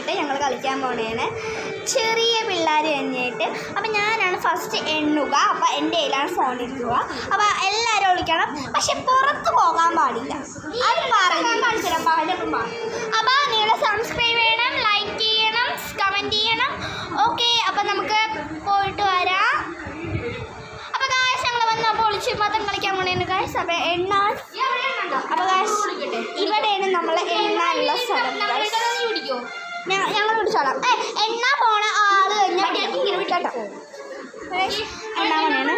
കഴിഞ്ഞിട്ട് ഞങ്ങൾ കളിക്കാൻ പോണേണ്. ചെറിയ പിള്ളേർ കഴിഞ്ഞിട്ട്. അപ്പം ഞാനാണ് ഫസ്റ്റ് എണ്ണുക. അപ്പം എൻ്റെ കയ്യിലാണ് ഫോൺ ഇരിക്കുക. അപ്പം എല്ലാവരും വിളിക്കണം. പക്ഷെ പുറത്ത് പോകാൻ പാടില്ല. അത് പറയാൻ കാണിച്ചിടാം പാടും. അപ്പം നിങ്ങൾ സബ്സ്ക്രൈബ് ചെയ്യണം, ലൈക്ക് ചെയ്യണം, കമൻറ്റ് ചെയ്യണം. ഓക്കെ, അപ്പം നമുക്ക് പോയിട്ട് വരാം. അപ്പം ഗായ്സ് ഞങ്ങൾ വന്നപ്പോൾ ഒളിച്ച് മൊത്തം കളിക്കാൻ പോണേന്ന് ഗായ്സ്. അപ്പം എണ്ണാൻ അപ്പം ഗായ്സ് ഇവിടെയാണ് നമ്മൾ എണ്ണാനുള്ള സ്ഥലം. ഞങ്ങൾ പിടിച്ചോളാം. എണ്ണാൻ പോണ ആള് കഴിഞ്ഞാൽ കേട്ടോ എണ്ണാൻ വേണേണ്.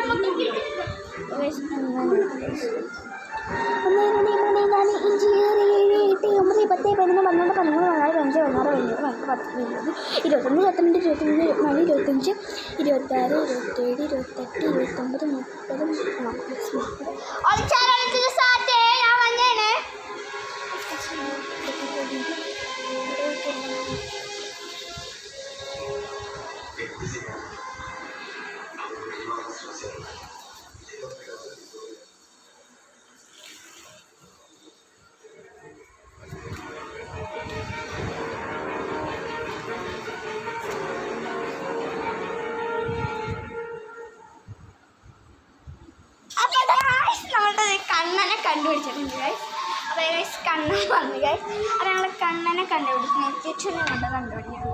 കണ്ണനെ കണ്ടുപിടിച്ചിട്ടുണ്ട് ഗൈസ്. അപ്പോൾ ഗൈസ് കണ്ണൻ വന്നു ഗൈസ്. അപ്പോൾ ഞങ്ങൾ കണ്ണനെ കണ്ടുപിടിക്കുന്നു. കിച്ചനെ കണ്ടുപിടിക്കുന്നു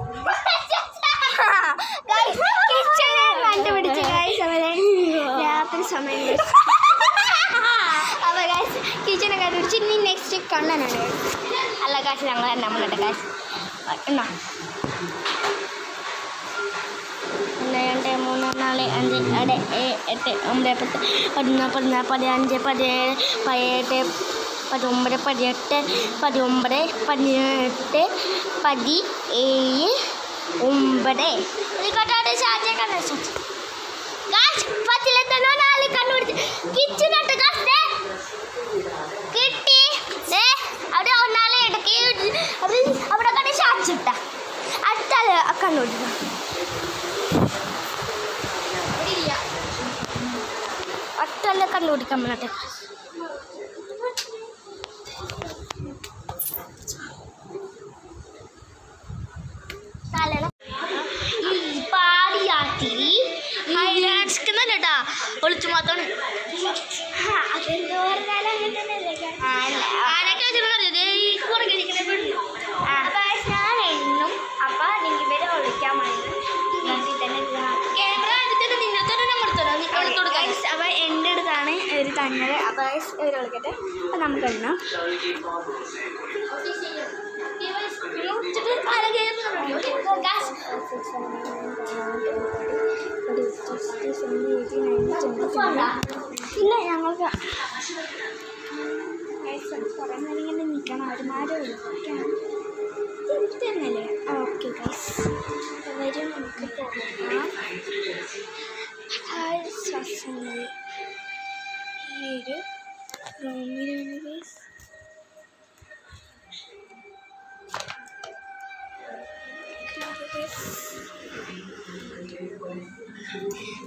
കിച്ചനെ കണ്ടുപിടിച്ചു ഗൈസ്. അവരെ രാത്രി സമയം അപ്പോൾ ഗൈസ് കിച്ചനെ കണ്ടുപിടിച്ച് ഇനി നെക്സ്റ്റ് കണ്ണനാണ് ഗൈസ്. അല്ല ഗൈസ് ഞങ്ങൾ നമ്മളുണ്ട് ഗൈസ്. എന്നാ 1 2 3 4 5 6 7 8 9 10 11 12 15 17 18 19 കണ്ടുപിടിക്കാൻ പറ്റേ പാടിയാട്ടിരിക്കുന്നുണ്ടാ ഒളിച്ചു മാത്രം. ഞാൻ എണ്ണും. അപ്പൊ ഇവരെ ഒളിക്കാൻ വേണ്ടി അപ്പൊ എൻ്റെ അടുത്താണ് ഒരു തന്നത്. അപ്പൊ ഇവർ വിളിക്കട്ടെ. അപ്പൊ നമുക്ക് എണ്ണാം. ഇല്ല ഞങ്ങൾക്ക് കുറേ നേരം ഇങ്ങനെ നിൽക്കണം. ഒരുമാതിരി വിളിക്കണം തന്നെയല്ലേ. ഓക്കെ ഗൈസ് വരും. നമുക്ക് പോകാം. ശ്വാസങ്ങൾ ഈ ഒരു റൂമിലാണ് ഗൈസ്.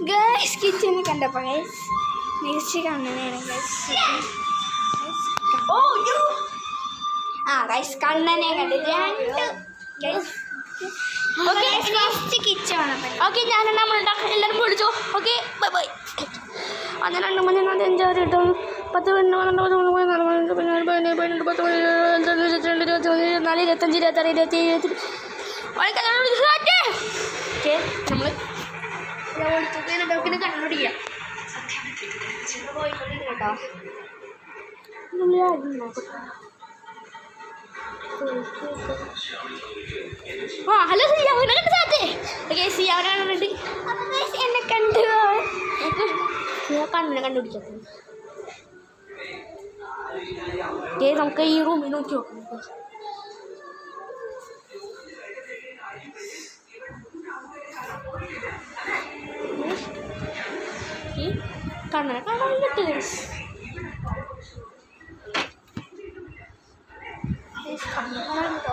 ഗൈസ് കിച്ചനെ കണ്ടപ്പോൾ ഗൈസ് നെക്സ്റ്റ് കണ്ണനെയാണ് ഗൈസ്. ഗൈസ് കണ്ണനെ കണ്ട് 2 guys. Okay next kitchen. Okay ഞാൻ നമ്മളുണ്ടാക്കാം. എല്ലാവരും വിളിച്ചോ. Okay bye bye. 1 2 3 4 5 6 8 10 11 12 13 14 15 16 17 18 19 20 21 22 23 24 25 26 27 നമ്മൾ ഡോക്കിനെ കണ്ടുപിടിക്കാം. കേട്ടോ ഹലോ സി അവനെ കണ്ട് സാറ്റേ. ഓക്കെ സി അവനാണ്. എന്നെ കണ്ടു കണ്ണിനെ കണ്ടുപിടിക്കാം. നമുക്ക് ഈ റൂമിൽ നോക്കി നോക്കാം. കണ്ണനെ കാണാൻ പറ്റും കേട്ടോ.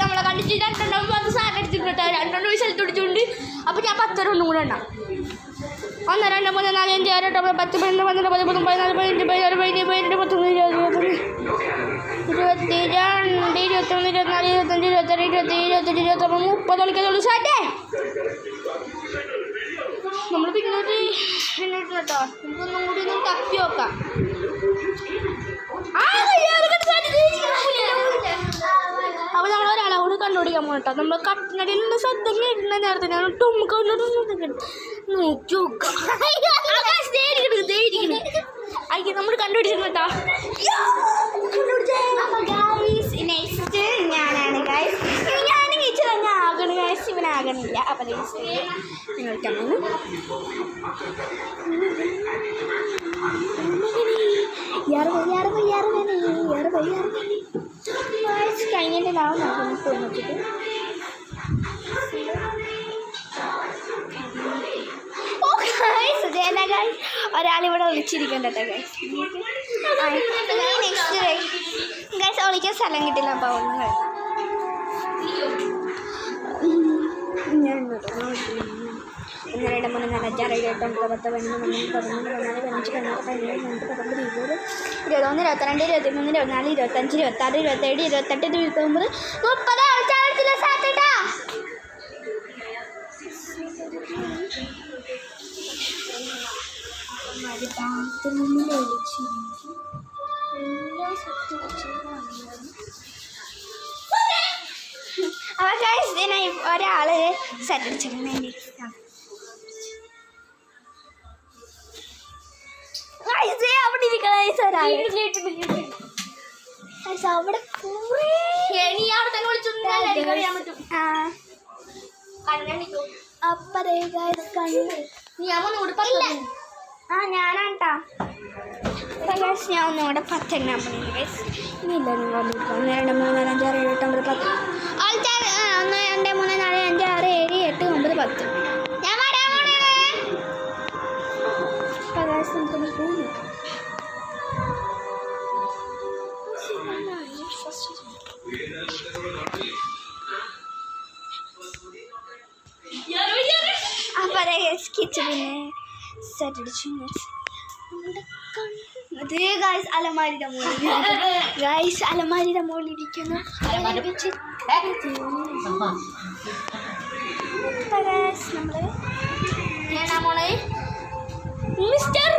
നമ്മളെ കണ്ടിട്ട് 2 സാധനം എടുത്തിട്ട് 2 വിശലത്ത് പിടിച്ചുകൊണ്ട്. അപ്പോൾ ഞാൻ 10 റൗണ്ടും കൂടെ ഉണ്ടാവും. 1 2 3 4 5 6 8 10 11 12 13 14 15 16 17 18 19 30 സാറ്റേ നമ്മൾ പിന്നോട്ട് കേട്ടോ. നമുക്കൊന്നും കൂടി ഒന്ന് തപ്പി നോക്കാം. അപ്പോൾ നമ്മൾ ഒരാളെ കൂടി കണ്ടുപിടിക്കാൻ പോകട്ടോ. നമ്മൾ കട്ടിനടിയിലുള്ള ശബ്ദം കേട്ടിട്ടുള്ള നേരത്തെ ഞാൻ ടുമ്മക്കോട്ട് ശബ്ദം കേട്ടു നോക്കി നോക്കാം. അയ്യോ നമ്മൾ കണ്ടുപിടിച്ചിരുന്നോ. നെക്സ്റ്റ് ഞാനാണ് ഗൈസ്. ഞാൻ കഴിച്ചു തന്നെ ആകണം ഗൈസ്. ഇവനാകണില്ല. അപ്പം നിങ്ങൾക്ക് കഴിഞ്ഞിട്ടുണ്ടാവും. നമുക്ക് തോന്നിച്ചിട്ട് ഒരാളിവിടെ വിളിച്ചിരിക്കണ്ട ഗൈസ്. നെക്സ്റ്റ് ഗൈസ് ഒളിക്കാൻ സ്ഥലം കിട്ടില്ല. അപ്പോൾ ഒന്ന് ഞാൻ 1 2 3 4 5 6 7 8 9 10 11 12 13 14 15 16 17 18 19 20 21 22 23 24 25 26 27 28 29 30 ആൾക്കാരുടെ സാറ്റട്ടാ. അപ്പോൾ ഗൈസ് ഒരാൾ സെറ്റ് അടിച്ചിട്ടുണ്ട്. അവിടെ ഇരിക്കണ ഒരാൾ അവിടെ അപ്പറേ ഞാനാട്ടാ. ഞാൻ ഒന്നുകൂടെ 10 എണ്ണാൻ പണിയുണ്ട് ഗൈസ്. ഇനിയില്ല നിങ്ങൾ 1 2 3 4 5 6 7 8 9 10 ആൾക്കാർ 1 2 3 4 5 6 7 8 9 10. ഞാൻ വരാൻ പോണേ. അപ്പറേ കിച്ചു പിന്നെ പിടിച്ചു അതേ ഗായ്സ് അലമാരിയുടെ മുകളിൽ ഗായ്സ് അലമാരിയുടെ മുകളിൽ ഇരിക്കുന്നു നമ്മള് മിസ്റ്റർ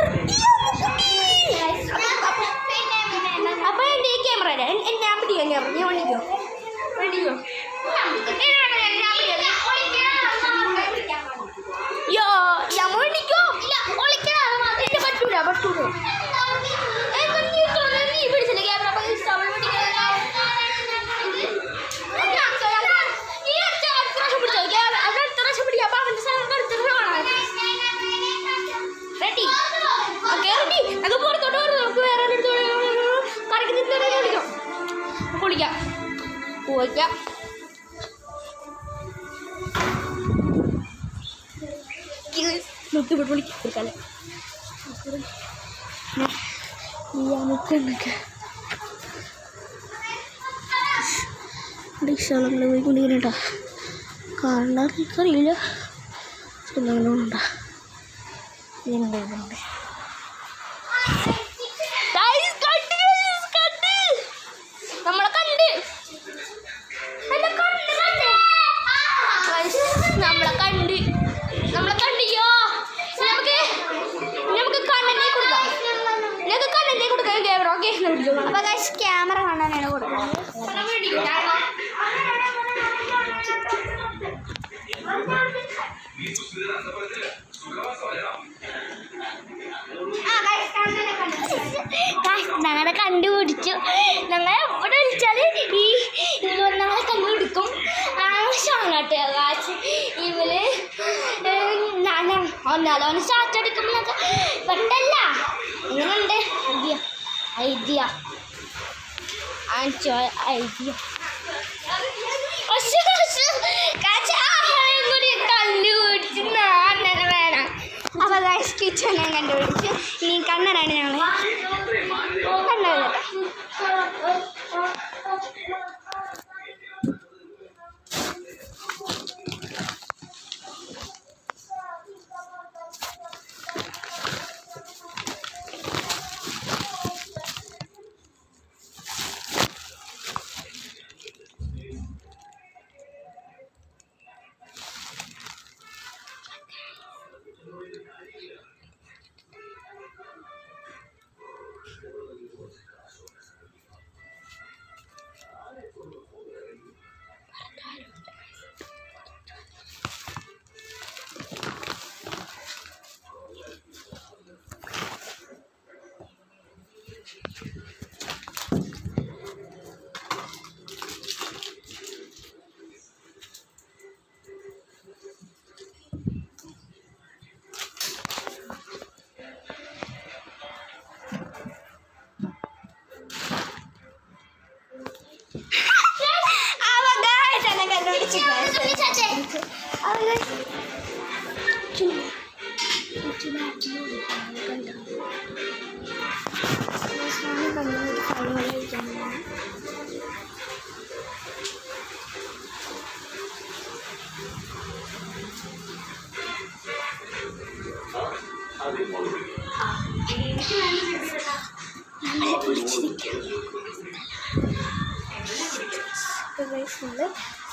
അപ്പൊ എൻ്റെ ഈ ക്യാമറ ഞാൻ പിടിക്കാം ഞാൻ ഓടിക്കോ യോ ഞാൻ ഓടിക്കോ പറ്റൂല നീ പിടിച്ചില്ല ക്യാമറ റെഡി ഓക്കെ റെഡി അത് പുറത്തോട്ട് നമുക്ക് വേറെ കറക്കി വിളിക്കാം പൊളിക്കാം പോയിക്കാം നോക്കി പൊളിക്കാം കൊടുക്കാല്ലേ നമുക്കൊന്നൊക്കെ ഡിഷാളങ്ങൾ പോയിക്കൊണ്ടിരിക്കണേട്ടാ കാരണം എനിക്കറിയില്ല സ്വന്തങ്ങളുണ്ടാ ഇതുണ്ട് നമ്മളെ കണ്ട് കണ്ടിയോ നമുക്ക് കണ്ണനെ കൊടുക്കാം കണ്ണനെ കൊടുക്കാം ക്യാമറ ഓക്കെ അപ്പൊ ക്യാമറ കാണാനാണ് കൊടുക്കുന്നത് ഞങ്ങളെ കണ്ടുപിടിച്ചു ഞങ്ങൾ എവിടെ വിളിച്ചാൽ ഈ ഞങ്ങളെ കണ്ടുപിടിക്കും ഷാങ്ങാട്ട് കാശ് ഇവര് ഒന്നാലോന്ന് സ്റ്റാർട്ട് എടുക്കുമ്പോൾ ഞങ്ങൾക്ക് പെട്ടല്ല ഇങ്ങനെയുണ്ട് ഐഡിയ ഐഡിയ കണ്ടുപിടിച്ച് നാന്നെ വേണം അപ്പോൾ ഗൈസ് കിച്ചൺ ഞാൻ കണ്ടുപിടിച്ചു ഇനി കണ്ണനാണ് ഞങ്ങൾ കണ്ടത്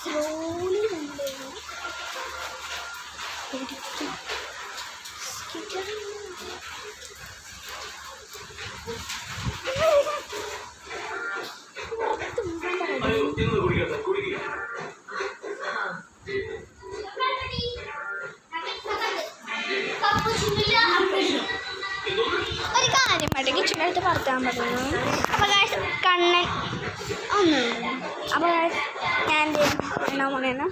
slowly ഒരു കാര്യം മറ്റേ കിച്ചണടുത്ത് പറത്താൻ പറ്റുന്നു. അപ്പോൾ കണ്ണൻ ഒന്നുമില്ല. അപ്പോൾ ഞാൻ എണ്ണാൻ പോണേന്ന്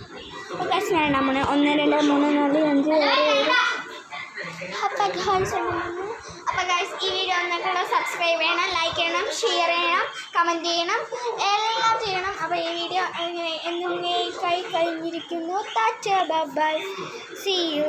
അപ്പോൾ ഞാൻ എണ്ണാൻ പോണേ 1 2 3 4 5 6 7. അപ്പോൾ ഗൈസ് ഈ വീഡിയോ വന്നിട്ടുള്ള സബ്സ്ക്രൈബ് ചെയ്യണം, ലൈക്ക് ചെയ്യണം, ഷെയർ ചെയ്യണം, കമൻറ്റ് ചെയ്യണം, എല്ലാം ചെയ്യണം. അപ്പോൾ ഈ വീഡിയോ എന്നും കഴിഞ്ഞിരിക്കുന്നു. Tata bye bye, see U.